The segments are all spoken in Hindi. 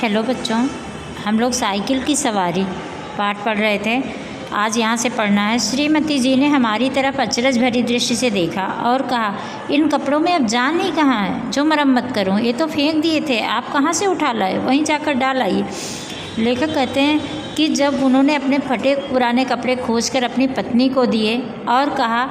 हेलो बच्चों, हम लोग साइकिल की सवारी पाठ पढ़ रहे थे। आज यहाँ से पढ़ना है। श्रीमती जी ने हमारी तरफ अचरज भरी दृष्टि से देखा और कहा, इन कपड़ों में अब जान ही कहाँ है जो मरम्मत करूँ। ये तो फेंक दिए थे, आप कहाँ से उठा लाए? वहीं जाकर डाल आइए। लेखक कहते हैं कि जब उन्होंने अपने फटे पुराने कपड़े खोजकर अपनी पत्नी को दिए और कहा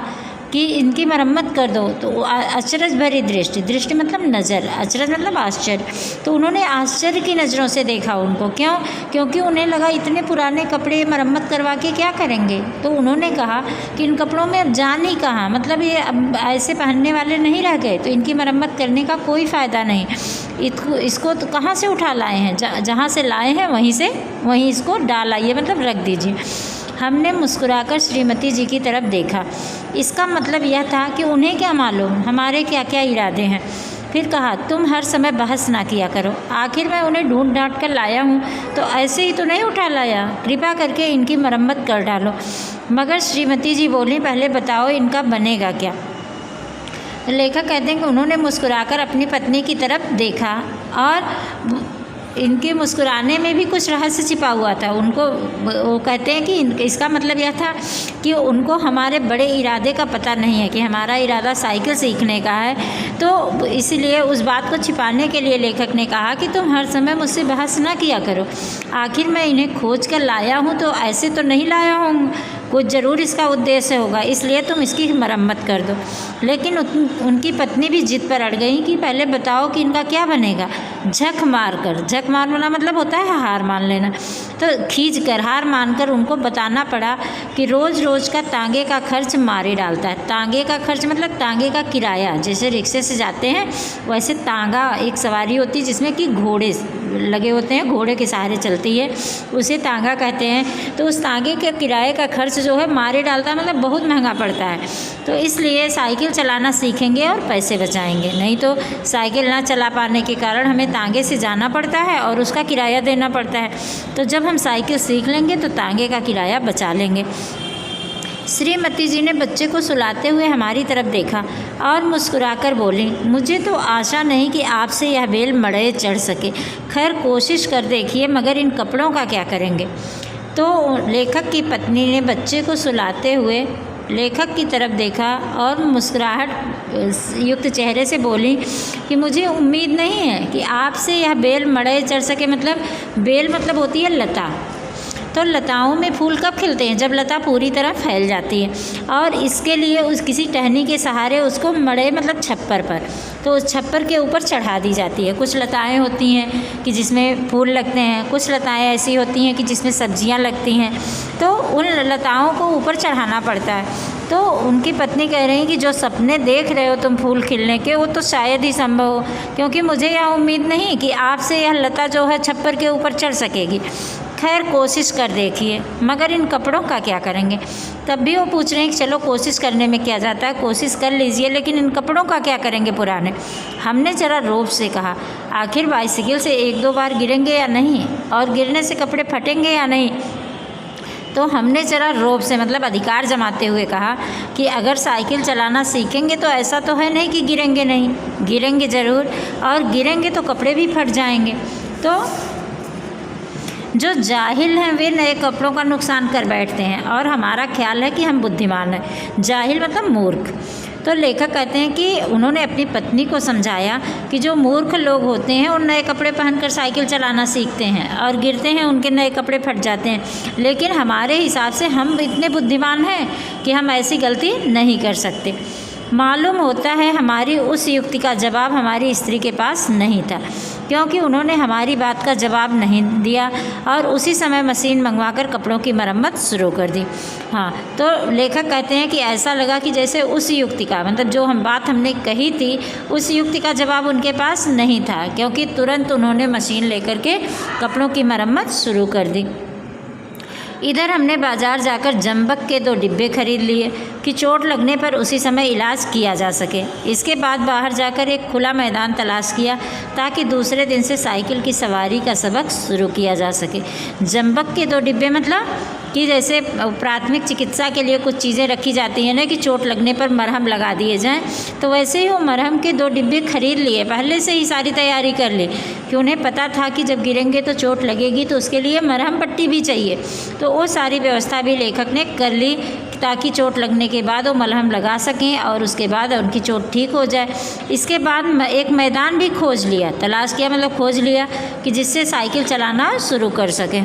कि इनकी मरम्मत कर दो, तो अचरज भरी दृष्टि मतलब नज़र, अचरज मतलब आश्चर्य। तो उन्होंने आश्चर्य की नज़रों से देखा उनको। क्यों? क्योंकि उन्हें लगा इतने पुराने कपड़े मरम्मत करवा के क्या करेंगे। तो उन्होंने कहा कि इन कपड़ों में अब जान ही कहाँ, मतलब ये अब ऐसे पहनने वाले नहीं रह गए, तो इनकी मरम्मत करने का कोई फ़ायदा नहीं। इसको तो कहाँ से उठा लाए हैं? जहाँ से लाए हैं वहीं इसको डाल आइए, मतलब रख दीजिए। हमने मुस्कुराकर श्रीमती जी की तरफ देखा। इसका मतलब यह था कि उन्हें क्या मालूम हमारे क्या क्या इरादे हैं। फिर कहा, तुम हर समय बहस ना किया करो। आखिर मैं उन्हें ढूंढ ढांढ कर लाया हूँ, तो ऐसे ही तो नहीं उठा लाया। कृपा करके इनकी मरम्मत कर डालो। मगर श्रीमती जी बोली, पहले बताओ इनका बनेगा क्या। लेखक कहते हैं कि उन्होंने मुस्कुराकर अपनी पत्नी की तरफ देखा और इनके मुस्कुराने में भी कुछ रहस्य छिपा हुआ था। वो कहते हैं कि इसका मतलब यह था कि उनको हमारे बड़े इरादे का पता नहीं है, कि हमारा इरादा साइकिल सीखने का है। तो इसलिए उस बात को छिपाने के लिए लेखक ने कहा कि तुम हर समय मुझसे बहस ना किया करो। आखिर मैं इन्हें खोज कर लाया हूँ, तो ऐसे तो नहीं लाया हूँ, कुछ ज़रूर इसका उद्देश्य होगा, इसलिए तुम इसकी मरम्मत कर दो। लेकिन उनकी पत्नी भी जिद पर अड़ गई कि पहले बताओ कि इनका क्या बनेगा। झक मारना मतलब होता है हार मान लेना। तो खींच कर हार मानकर उनको बताना पड़ा कि रोज़ रोज़ का तांगे का खर्च मारे डालता है। तांगे का खर्च मतलब तांगे का किराया। जैसे रिक्शे से जाते हैं, वैसे तांगा एक सवारी होती है जिसमें कि घोड़े लगे होते हैं, घोड़े के सहारे चलती है, उसे तांगा कहते हैं। तो उस तांगे के किराए का खर्च जो है मारे डालता है, मतलब बहुत महंगा पड़ता है। तो इसलिए साइकिल चलाना सीखेंगे और पैसे बचाएंगे। नहीं तो साइकिल ना चला पाने के कारण हमें तांगे से जाना पड़ता है और उसका किराया देना पड़ता है। तो जब हम साइकिल सीख लेंगे तो तांगे का किराया बचा लेंगे। श्रीमती जी ने बच्चे को सुलाते हुए हमारी तरफ देखा और मुस्कुराकर बोली, मुझे तो आशा नहीं कि आपसे यह बेल मड़े चढ़ सके। खैर कोशिश कर देखिए, मगर इन कपड़ों का क्या करेंगे। तो लेखक की पत्नी ने बच्चे को सुलाते हुए लेखक की तरफ देखा और मुस्कुराहट युक्त चेहरे से बोली कि मुझे उम्मीद नहीं है कि आपसे यह बेल मड़े चढ़ सके। मतलब बेल मतलब होती है लता। तो लताओं में फूल कब खिलते हैं? जब लता पूरी तरह फैल जाती है, और इसके लिए किसी टहनी के सहारे उसको मड़े मतलब छप्पर पर, तो उस छप्पर के ऊपर चढ़ा दी जाती है। कुछ लताएं होती हैं कि जिसमें फूल लगते हैं, कुछ लताएं ऐसी होती हैं कि जिसमें सब्जियां लगती हैं। तो उन लताओं को ऊपर चढ़ाना पड़ता है। तो उनकी पत्नी कह रही हैं कि जो सपने देख रहे हो तुम फूल खिलने के, वो तो शायद ही संभव हो, क्योंकि मुझे यह उम्मीद नहीं कि आपसे यह लता जो है छप्पर के ऊपर चढ़ सकेगी। खैर कोशिश कर देखिए, मगर इन कपड़ों का क्या करेंगे। तब भी वो पूछ रहे हैं कि चलो कोशिश करने में क्या जाता है, कोशिश कर लीजिए, लेकिन इन कपड़ों का क्या करेंगे पुराने। हमने ज़रा रौब से कहा, आखिर बाइसिकल से एक दो बार गिरेंगे या नहीं, और गिरने से कपड़े फटेंगे या नहीं। तो हमने ज़रा रौब से मतलब अधिकार जमाते हुए कहा कि अगर साइकिल चलाना सीखेंगे तो ऐसा तो है नहीं कि गिरेंगे नहीं, गिरेंगे ज़रूर, और गिरेंगे तो कपड़े भी फट जाएंगे। तो जो जाहिल हैं वे नए कपड़ों का नुकसान कर बैठते हैं, और हमारा ख्याल है कि हम बुद्धिमान हैं। जाहिल मतलब मूर्ख। तो लेखक कहते हैं कि उन्होंने अपनी पत्नी को समझाया कि जो मूर्ख लोग होते हैं वो नए कपड़े पहनकर साइकिल चलाना सीखते हैं और गिरते हैं, उनके नए कपड़े फट जाते हैं। लेकिन हमारे हिसाब से हम इतने बुद्धिमान हैं कि हम ऐसी गलती नहीं कर सकते। मालूम होता है हमारी उस युक्ति का जवाब हमारी स्त्री के पास नहीं था, क्योंकि उन्होंने हमारी बात का जवाब नहीं दिया और उसी समय मशीन मंगवाकर कपड़ों की मरम्मत शुरू कर दी। हाँ, तो लेखक कहते हैं कि ऐसा लगा कि जैसे उस युक्ति का मतलब जो बात हमने कही थी, उस युक्ति का जवाब उनके पास नहीं था, क्योंकि तुरंत उन्होंने मशीन लेकर के कपड़ों की मरम्मत शुरू कर दी। इधर हमने बाज़ार जाकर जंबक के 2 डिब्बे खरीद लिए कि चोट लगने पर उसी समय इलाज किया जा सके। इसके बाद बाहर जाकर एक खुला मैदान तलाश किया ताकि दूसरे दिन से साइकिल की सवारी का सबक शुरू किया जा सके। जंबक के 2 डिब्बे मतलब कि जैसे प्राथमिक चिकित्सा के लिए कुछ चीज़ें रखी जाती हैं ना कि चोट लगने पर मरहम लगा दिए जाएं, तो वैसे ही वो मरहम के 2 डिब्बे खरीद लिए। पहले से ही सारी तैयारी कर ली कि उन्हें पता था कि जब गिरेंगे तो चोट लगेगी, तो उसके लिए मरहम पट्टी भी चाहिए। तो वो सारी व्यवस्था भी लेखक ने कर ली ताकि चोट लगने के बाद वो मलहम लगा सकें और उसके बाद उनकी चोट ठीक हो जाए। इसके बाद एक मैदान भी खोज लिया, तलाश किया मतलब खोज लिया कि जिससे साइकिल चलाना शुरू कर सकें।